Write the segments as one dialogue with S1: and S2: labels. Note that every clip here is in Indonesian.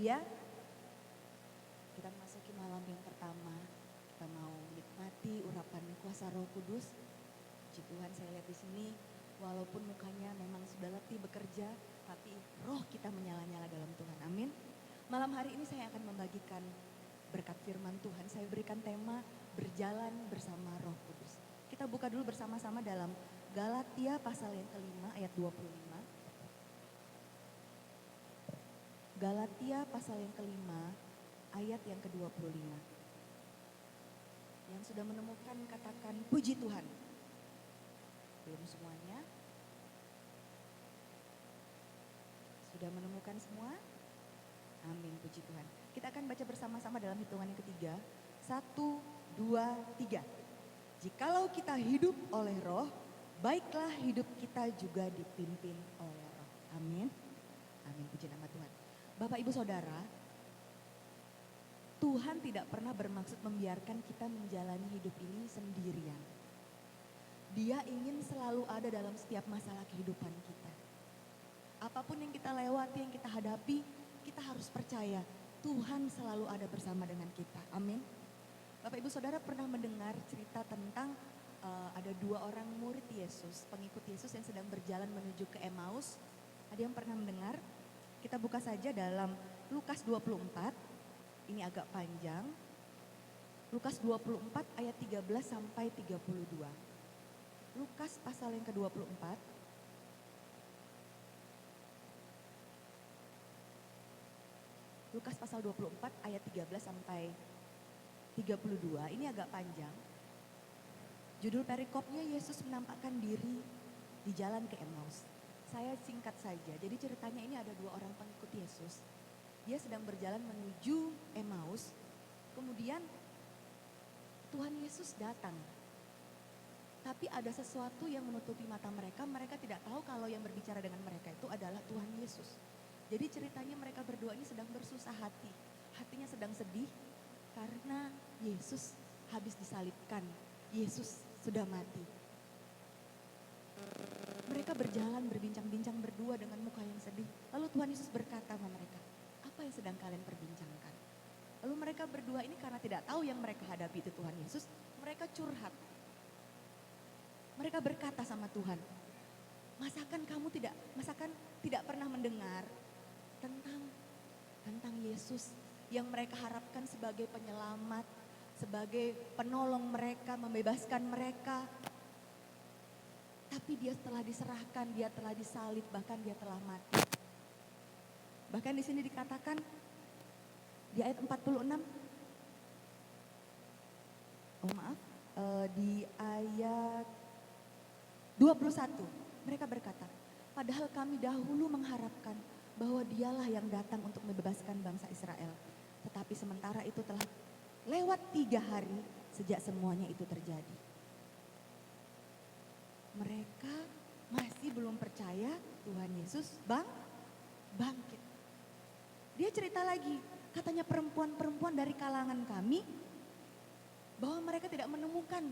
S1: Haleluya. Kita memasuki malam yang pertama. Kita mau menikmati urapan kuasa Roh Kudus. Puji Tuhan, saya lihat di sini walaupun mukanya memang sudah letih bekerja, tapi roh kita menyala-nyala dalam Tuhan. Amin. Malam hari ini saya akan membagikan berkat firman Tuhan. Saya berikan tema berjalan bersama Roh Kudus. Kita buka dulu bersama-sama dalam Galatia pasal yang kelima ayat 25. Galatia pasal yang kelima ayat yang ke-25. Yang sudah menemukan katakan puji Tuhan. Belum semuanya? Sudah menemukan semua? Amin, puji Tuhan. Kita akan baca bersama-sama dalam hitungan yang ketiga. 1, 2, 3. Jikalau kita hidup oleh roh, baiklah hidup kita juga dipimpin oleh roh. Amin. Amin, puji nama Tuhan. Bapak Ibu Saudara, Tuhan tidak pernah bermaksud membiarkan kita menjalani hidup ini sendirian. Dia ingin selalu ada dalam setiap masalah kehidupan kita. Apapun yang kita lewati, yang kita hadapi, kita harus percaya Tuhan selalu ada bersama dengan kita. Amin. Bapak Ibu Saudara pernah mendengar cerita tentang ada 2 orang murid Yesus, pengikut Yesus yang sedang berjalan menuju ke Emmaus. Ada yang pernah mendengar? Kita buka saja dalam Lukas 24, ini agak panjang. Lukas 24 ayat 13 sampai 32. Lukas pasal yang ke-24. Lukas pasal 24 ayat 13 sampai 32, ini agak panjang. Judul perikopnya Yesus menampakkan diri di jalan ke Emmaus. Saya singkat saja, jadi ceritanya ini ada 2 orang pengikut Yesus. Dia sedang berjalan menuju Emmaus, kemudian Tuhan Yesus datang. Tapi ada sesuatu yang menutupi mata mereka, mereka tidak tahu kalau yang berbicara dengan mereka itu adalah Tuhan Yesus. Jadi ceritanya mereka berdua ini sedang bersusah hati, hatinya sedang sedih karena Yesus habis disalibkan, Yesus sudah mati. Mereka berjalan berbincang-bincang berdua dengan muka yang sedih. Lalu Tuhan Yesus berkata sama mereka, apa yang sedang kalian perbincangkan? Lalu mereka berdua ini karena tidak tahu yang mereka hadapi itu Tuhan Yesus, mereka curhat. Mereka berkata sama Tuhan, masakan tidak pernah mendengar tentang Yesus yang mereka harapkan sebagai penyelamat, sebagai penolong mereka, membebaskan mereka. Tapi dia telah diserahkan, dia telah disalib, bahkan dia telah mati. Bahkan di sini dikatakan di ayat 46. Di ayat 21 mereka berkata, padahal kami dahulu mengharapkan bahwa dialah yang datang untuk membebaskan bangsa Israel. Tetapi sementara itu telah lewat 3 hari sejak semuanya itu terjadi. Mereka masih belum percaya Tuhan Yesus bangkit. Dia cerita lagi, katanya perempuan-perempuan dari kalangan kami bahwa mereka tidak menemukan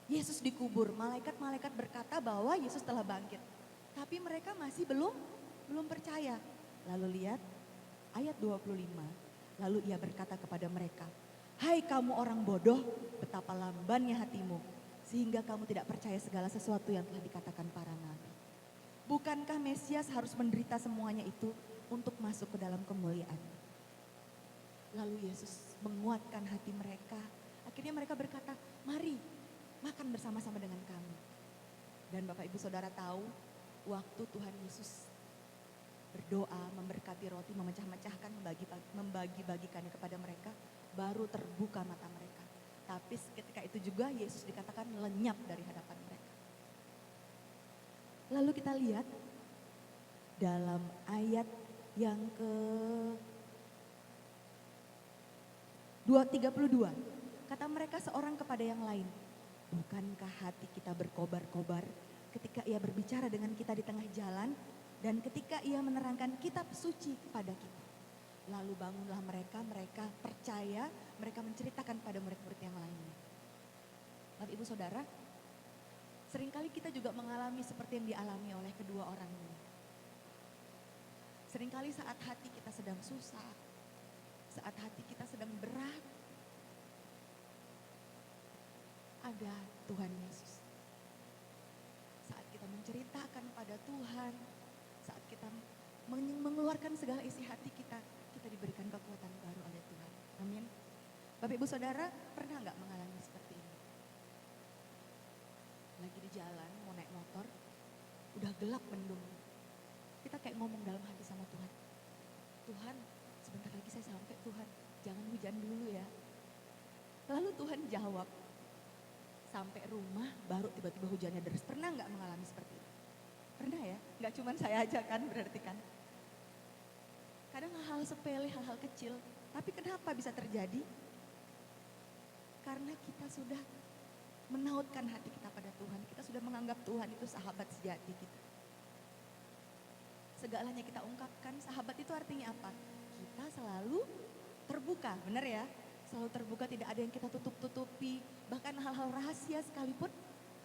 S1: Yesus dikubur. Malaikat-malaikat berkata bahwa Yesus telah bangkit. Tapi mereka masih belum percaya. Lalu lihat ayat 25. Lalu ia berkata kepada mereka, hai kamu orang bodoh, betapa lambannya hatimu, sehingga kamu tidak percaya segala sesuatu yang telah dikatakan para nabi. Bukankah Mesias harus menderita semuanya itu untuk masuk ke dalam kemuliaan? Lalu Yesus menguatkan hati mereka. Akhirnya mereka berkata, mari makan bersama-sama dengan kami. Dan Bapak Ibu Saudara tahu, waktu Tuhan Yesus berdoa, memberkati roti, memecah-mecahkan, membagi-bagikannya kepada mereka, baru terbuka mata mereka. Tapi ketika itu juga Yesus dikatakan lenyap dari hadapan mereka. Lalu kita lihat dalam ayat yang ke-32. Kata mereka seorang kepada yang lain, bukankah hati kita berkobar-kobar ketika ia berbicara dengan kita di tengah jalan dan ketika ia menerangkan kitab suci kepada kita. Lalu bangunlah mereka percaya, mereka menceritakan pada murid-murid yang lainnya. Bapak Ibu Saudara, seringkali kita juga mengalami seperti yang dialami oleh kedua orang ini. Seringkali saat hati kita sedang susah, saat hati kita sedang berat, ada Tuhan Yesus. Saat kita menceritakan pada Tuhan, saat kita mengeluarkan segala isi hati kita, kita diberikan kekuatan baru oleh Tuhan. Amin. Bapak Ibu Saudara, pernah nggak mengalami seperti ini? Lagi di jalan, mau naik motor, udah gelap mendung. Kita kayak ngomong dalam hati sama Tuhan. Tuhan, sebentar lagi saya sampai Tuhan, jangan hujan dulu ya. Lalu Tuhan jawab, sampai rumah baru tiba-tiba hujannya deras. Pernah nggak mengalami seperti itu? Pernah ya? Nggak cuma saya aja kan berarti kan. Kadang hal-hal sepele, hal-hal kecil. Tapi kenapa bisa terjadi? Karena kita sudah menautkan hati kita pada Tuhan. Kita sudah menganggap Tuhan itu sahabat sejati kita. Segalanya kita ungkapkan, sahabat itu artinya apa? Kita selalu terbuka, benar ya? Selalu terbuka, tidak ada yang kita tutup-tutupi. Bahkan hal-hal rahasia sekalipun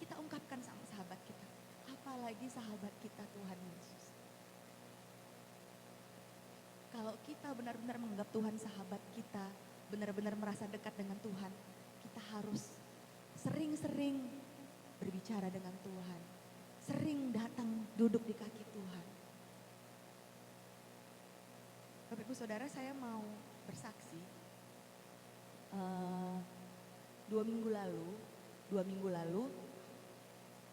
S1: kita ungkapkan sama sahabat kita. Apalagi sahabat kita Tuhan Yesus. Kalau kita benar-benar menganggap Tuhan sahabat kita, benar-benar merasa dekat dengan Tuhan, kita harus sering-sering berbicara dengan Tuhan. Sering datang duduk di kaki Tuhan. Bapak Ibu Saudara, saya mau bersaksi. 2 minggu lalu,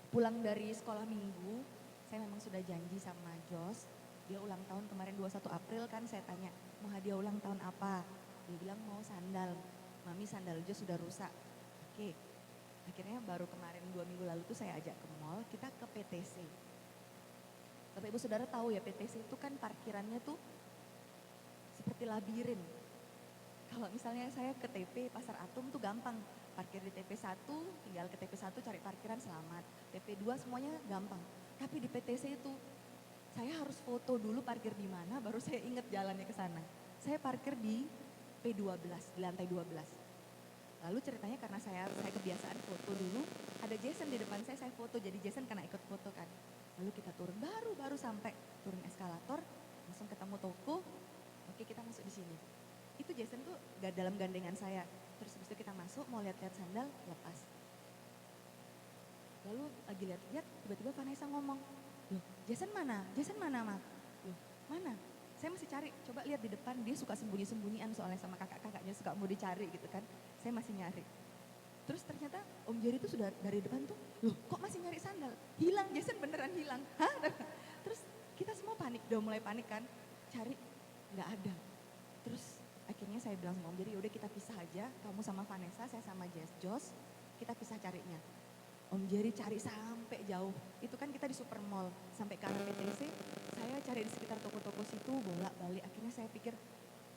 S1: pulang dari sekolah minggu, saya memang sudah janji sama Jos. Dia ulang tahun kemarin 21 April kan, saya tanya, mau hadiah ulang tahun apa? Dia bilang mau sandal. Mami, sandal Jos sudah rusak. Oke, akhirnya baru kemarin 2 minggu lalu tuh saya ajak ke mall, kita ke PTC. Bapak Ibu Saudara tahu ya, PTC itu kan parkirannya tuh seperti labirin. Kalau misalnya saya ke TP Pasar Atom tuh gampang, parkir di TP 1, tinggal ke TP 1 cari parkiran selamat. TP 2 semuanya gampang. Tapi di PTC itu saya harus foto dulu parkir di mana, baru saya ingat jalannya ke sana. Saya parkir di P12, di lantai 12. Lalu ceritanya karena saya kebiasaan foto dulu, ada Jason di depan saya foto, jadi Jason kena ikut foto kan. Lalu kita turun, baru sampai turun eskalator, langsung ketemu toko, oke kita masuk di sini. Itu Jason tuh gak dalam gandengan saya. Terus habis itu kita masuk, mau lihat-lihat sandal, lepas. Lalu lagi lihat-lihat, tiba-tiba Vanessa ngomong, loh Jason mana? Jason mana Ma? Loh mana? Saya masih cari, coba lihat di depan, dia suka sembunyi-sembunyian soalnya sama kakak-kakaknya suka mau dicari gitu kan. Saya masih nyari. Terus ternyata Om Jerry itu sudah dari depan tuh, loh kok masih nyari sandal? Hilang, Jason beneran hilang. Hah? Terus kita semua panik, udah mulai panik kan. Cari, gak ada. Terus akhirnya saya bilang sama Om Jerry, udah kita pisah aja, kamu sama Vanessa, saya sama Jos, kita pisah carinya. Om Jerry cari sampai jauh, itu kan kita di Supermall, sampai ke arah PTC, saya cari di sekitar toko-toko situ, bolak-balik, akhirnya saya pikir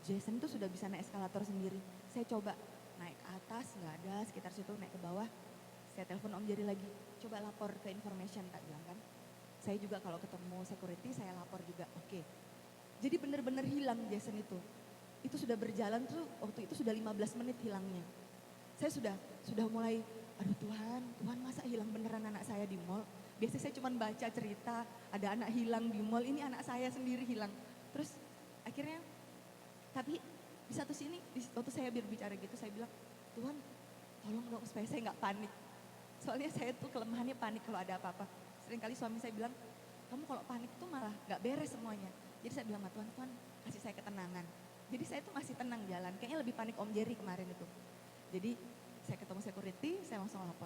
S1: Jason tuh sudah bisa naik eskalator sendiri. Saya coba naik ke atas, nggak ada, sekitar situ naik ke bawah, saya telepon Om Jerry lagi, coba lapor ke information, tak bilang kan. Saya juga kalau ketemu security, saya lapor juga, oke. Jadi benar-benar hilang Jason itu. Itu sudah berjalan tuh, waktu itu sudah 15 menit hilangnya. Saya sudah mulai, aduh Tuhan masa hilang beneran anak saya di mall. Biasanya saya cuma baca cerita, ada anak hilang di mall, ini anak saya sendiri hilang. Terus akhirnya, tapi di satu sini, waktu saya berbicara gitu, saya bilang, Tuhan tolong dong supaya saya nggak panik. Soalnya saya tuh kelemahannya panik kalau ada apa-apa. Seringkali suami saya bilang, kamu kalau panik tuh malah nggak beres semuanya. Jadi saya bilang sama Tuhan, Tuhan kasih saya ketenangan. Jadi saya tuh masih tenang jalan, kayaknya lebih panik Om Jerry kemarin itu. Jadi saya ketemu security, saya langsung lapor,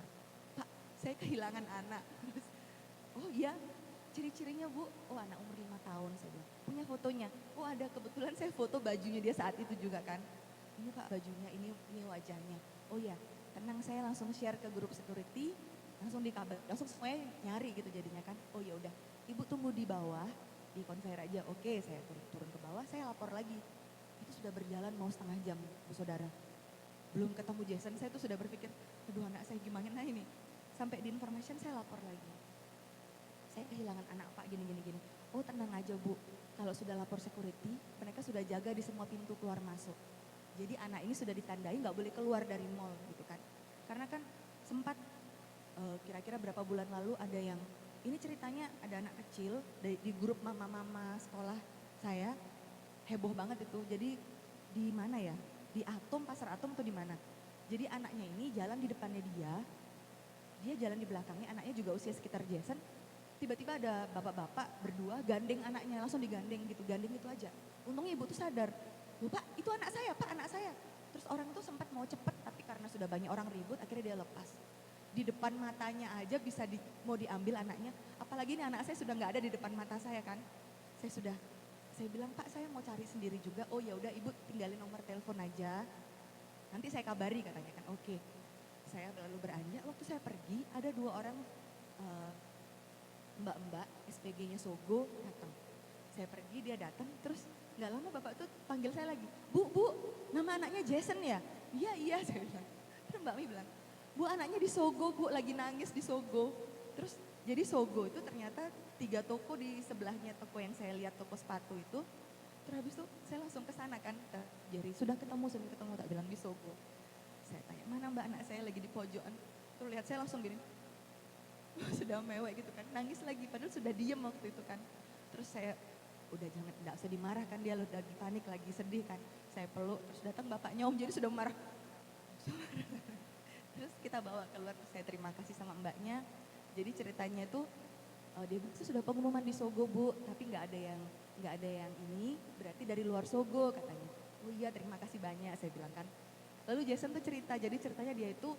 S1: Pak saya kehilangan anak. Oh iya, ciri-cirinya Bu, oh anak umur 5 tahun saya bilang. Punya fotonya, oh ada, kebetulan saya foto bajunya dia saat itu juga kan. Ini Pak bajunya, ini wajahnya. Oh iya, tenang, saya langsung share ke grup security, langsung dikabar, langsung semuanya nyari gitu jadinya kan. Oh ya udah, Ibu tunggu di bawah, di konvoy aja. Oke, saya turun ke bawah, saya lapor lagi. Itu sudah berjalan mau setengah jam, Bu Saudara. Belum ketemu Jason, saya tuh sudah berpikir, aduh anak saya gimana ini. Sampai di information saya lapor lagi. Saya kehilangan anak Pak gini. Oh tenang aja Bu, kalau sudah lapor security, mereka sudah jaga di semua pintu keluar masuk. Jadi anak ini sudah ditandai gak boleh keluar dari mall gitu kan. Karena kan sempat kira-kira berapa bulan lalu ada yang, ini ceritanya ada anak kecil di grup mama-mama sekolah saya, heboh banget itu. Jadi di mana ya? Di Atom, Pasar Atom atau di mana. Jadi anaknya ini jalan di depannya dia jalan di belakangnya, anaknya juga usia sekitar Jason. Tiba-tiba ada bapak-bapak berdua gandeng anaknya, langsung digandeng gitu, gandeng itu aja. Untungnya ibu tuh sadar, "Loh Pak, itu anak saya, Pak, anak saya." Terus orang itu sempat mau cepet, tapi karena sudah banyak orang ribut, akhirnya dia lepas. Di depan matanya aja bisa mau diambil anaknya, apalagi ini anak saya sudah nggak ada di depan mata saya kan. Saya bilang, "Pak, saya mau cari sendiri juga." "Oh ya udah ibu tinggalin nomor telepon aja, nanti saya kabari," katanya kan. Oke, saya lalu beranjak. Waktu saya pergi ada 2 orang mbak-mbak SPG-nya Sogo datang. Saya pergi, dia datang, terus nggak lama bapak tuh panggil saya lagi. Bu, nama anaknya Jason ya?" "Iya, iya," saya bilang. Terus Mbak Mi bilang, "Bu, anaknya di Sogo, Bu, lagi nangis di Sogo." Terus jadi Sogo itu ternyata 3 toko di sebelahnya toko yang saya lihat, toko sepatu itu. Terus habis itu saya langsung ke sana kan, ke Jerry, sudah ketemu, tak bilang di Sogo. Saya tanya, "Mana Mbak, anak saya lagi di pojokan." Terus lihat saya langsung gini, sudah mewek gitu kan, nangis lagi padahal sudah diem waktu itu kan. Terus saya, udah jangan, enggak usah dimarah kan, dia lagi panik, lagi sedih kan. Saya peluk, terus datang bapaknya Om Jerry sudah marah. Terus kita bawa keluar, terus saya terima kasih sama mbaknya. Jadi ceritanya itu dia bilang, "Saya sudah pengumuman di Sogo Bu, tapi nggak ada yang ini, berarti dari luar Sogo," katanya. "Oh iya, terima kasih banyak," saya bilang kan. Lalu Jason tuh cerita, jadi ceritanya dia itu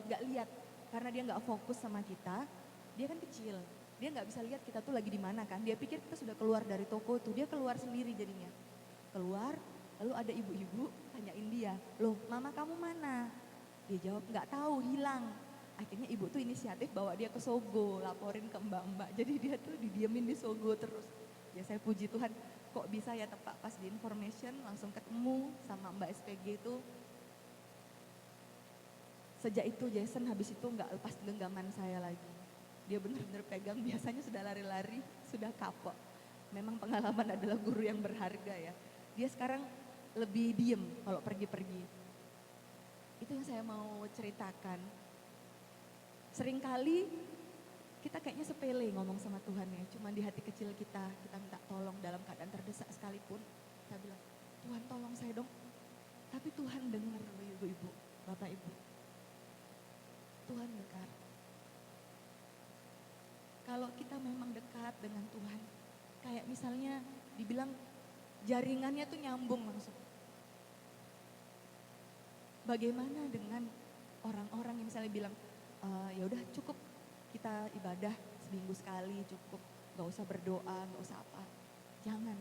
S1: nggak lihat karena dia nggak fokus sama kita. Dia kan kecil, dia nggak bisa lihat kita tuh lagi di mana kan. Dia pikir kita sudah keluar dari toko tuh, dia keluar sendiri jadinya. Keluar, lalu ada ibu-ibu tanyain dia, "Loh, mama kamu mana?" Dia jawab, "Nggak tahu, hilang." Akhirnya ibu tuh inisiatif bawa dia ke Sogo, laporin ke mbak-mbak. Jadi dia tuh didiemin di Sogo terus. Ya saya puji Tuhan, kok bisa ya tepat pas di information langsung ketemu sama Mbak SPG itu. Sejak itu Jason habis itu nggak lepas genggaman saya lagi. Dia benar-benar pegang, biasanya sudah lari-lari, sudah kapok. Memang pengalaman adalah guru yang berharga ya. Dia sekarang lebih diem kalau pergi-pergi. Itu yang saya mau ceritakan. Seringkali kita kayaknya sepele ngomong sama Tuhan ya. Cuma di hati kecil kita minta tolong dalam keadaan terdesak sekalipun. Kita bilang, "Tuhan tolong saya dong." Tapi Tuhan dengar loh ibu-ibu, bapak ibu. Tuhan dekat. Kalau kita memang dekat dengan Tuhan, kayak misalnya dibilang jaringannya tuh nyambung langsung. Bagaimana dengan orang-orang yang misalnya bilang, "Ya udah cukup kita ibadah seminggu sekali cukup, gak usah berdoa, gak usah apa." Jangan.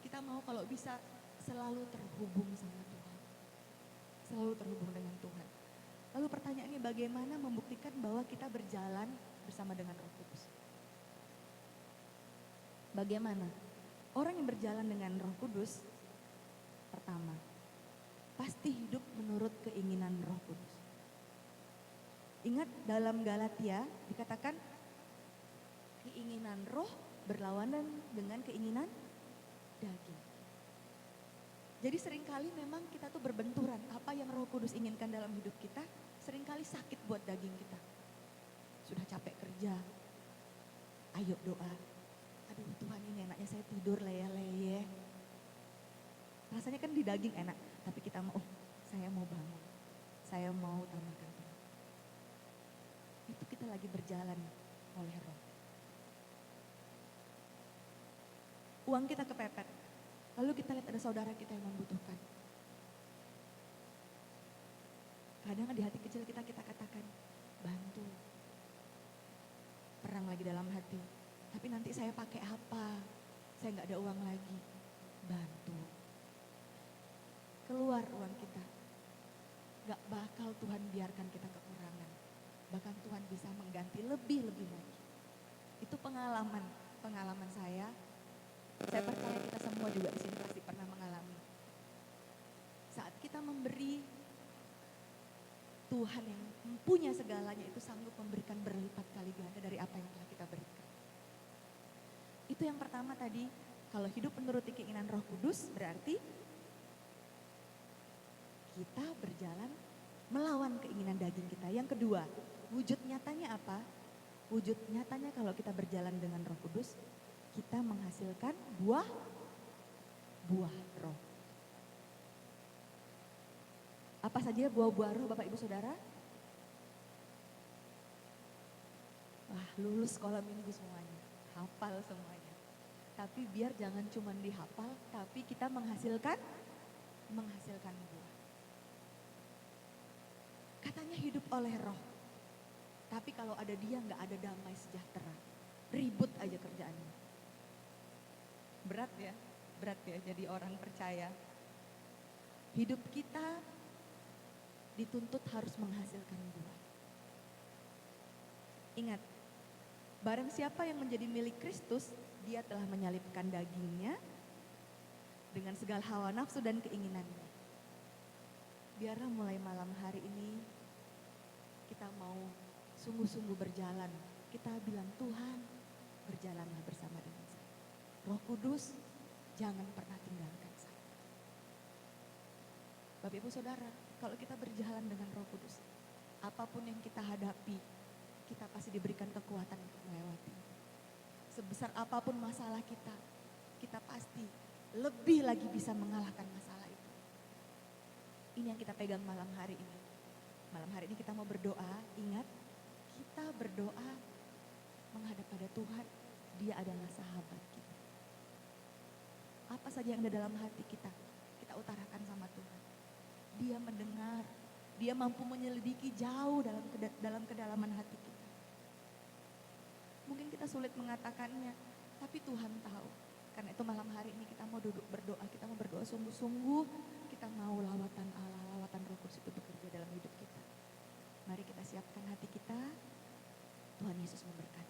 S1: Kita mau kalau bisa selalu terhubung sama Tuhan. Selalu terhubung dengan Tuhan. Lalu pertanyaannya, bagaimana membuktikan bahwa kita berjalan bersama dengan Roh Kudus? Bagaimana? Orang yang berjalan dengan Roh Kudus, pertama, pasti hidup menurut keinginan Roh Kudus. Ingat dalam Galatia dikatakan keinginan roh berlawanan dengan keinginan daging. Jadi seringkali memang kita tuh berbenturan, apa yang Roh Kudus inginkan dalam hidup kita, seringkali sakit buat daging kita. Sudah capek kerja, ayo doa. Aduh Tuhan, ini enaknya saya tidur leyeh-leyeh. Rasanya kan di daging enak, tapi kita mau, saya mau bangun, saya mau utamakan Tuhan. Itu kita lagi berjalan oleh Roh. Uang kita kepepet, lalu kita lihat ada saudara kita yang membutuhkan. Kadang di hati kecil kita katakan, bantu. Perang lagi dalam hati, tapi nanti saya pakai apa? Saya nggak ada uang lagi. Bantu. Keluar uang kita. Gak bakal Tuhan biarkan kita kekurangan. Bahkan Tuhan bisa mengganti lebih-lebih lagi. Itu pengalaman saya. Saya percaya kita semua juga di sini pasti pernah mengalami. Saat kita memberi, Tuhan yang punya segalanya itu sanggup memberikan berlipat kali ganda dari apa yang telah kita berikan. Itu yang pertama tadi, kalau hidup menuruti keinginan Roh Kudus berarti kita berjalan melawan keinginan daging kita. Yang kedua, wujud nyatanya apa? Wujud nyatanya kalau kita berjalan dengan Roh Kudus, kita menghasilkan buah buah roh. Apa saja buah-buah roh Bapak Ibu Saudara? Wah, lulus sekolah minggu semuanya, hafal semuanya. Tapi biar jangan cuma dihafal, tapi kita menghasilkan buah. Katanya hidup oleh roh. Tapi kalau ada dia nggak ada damai sejahtera. Ribut aja kerjaannya. Berat ya jadi orang percaya. Hidup kita dituntut harus menghasilkan buah. Ingat, barang siapa yang menjadi milik Kristus, dia telah menyalibkan dagingnya dengan segala hawa nafsu dan keinginannya. Biarlah mulai malam hari ini kita mau sungguh-sungguh berjalan. Kita bilang, Tuhan, berjalanlah bersama dengan saya. Roh Kudus, jangan pernah tinggalkan saya. Bapak Ibu Saudara, kalau kita berjalan dengan Roh Kudus, apapun yang kita hadapi, kita pasti diberikan kekuatan untuk melewati. Sebesar apapun masalah kita, kita pasti lebih lagi bisa mengalahkan masalah itu. Ini yang kita pegang malam hari ini. Malam hari ini kita mau berdoa, ingat, kita berdoa menghadap pada Tuhan, Dia adalah sahabat kita. Apa saja yang ada dalam hati kita utarakan sama Tuhan. Dia mendengar, Dia mampu menyelidiki jauh dalam kedalaman hati kita. Mungkin kita sulit mengatakannya, tapi Tuhan tahu. Karena itu malam hari ini kita mau duduk berdoa, kita mau berdoa sungguh-sungguh, kita mau lawatan Allah, lawatan Roh Kudus itu bekerja dalam hidup kita. Mari kita siapkan hati kita, Tuhan Yesus memberkati.